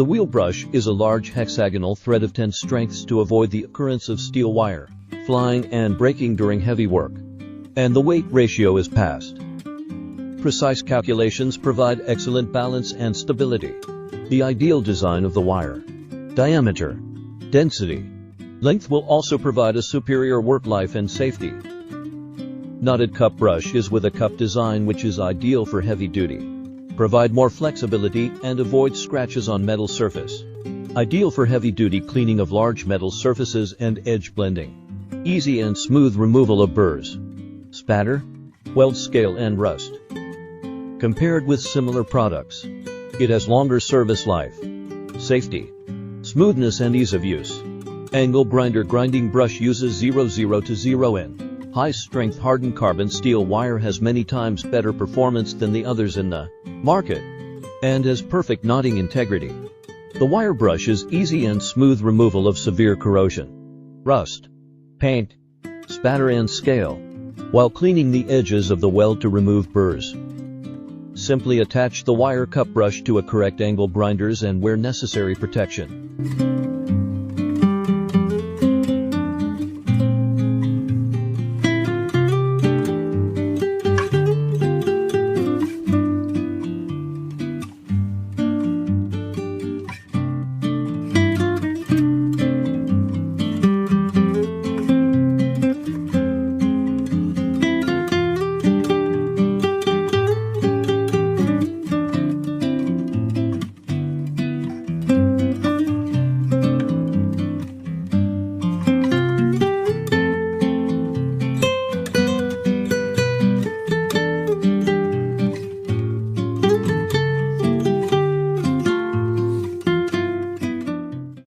The wheel brush is a large hexagonal thread of 10 strengths to avoid the occurrence of steel wire, flying and breaking during heavy work. And the weight ratio is passed. Precise calculations provide excellent balance and stability. The ideal design of the wire. Diameter. Density. Length will also provide a superior work life and safety. Knotted cup brush is with a cup design which is ideal for heavy duty. Provide more flexibility and avoid scratches on metal surface. Ideal for heavy-duty cleaning of large metal surfaces and edge blending. Easy and smooth removal of burrs, spatter, weld scale and rust. Compared with similar products, it has longer service life, safety, smoothness and ease of use. Angle grinder grinding brush uses 00 to 0N. High-strength hardened carbon steel wire has many times better performance than the others in the market and has perfect knotting integrity. The wire brush is easy and smooth removal of severe corrosion, rust, paint, spatter and scale, while cleaning the edges of the weld to remove burrs. Simply attach the wire cup brush to a correct angle grinders and wear necessary protection.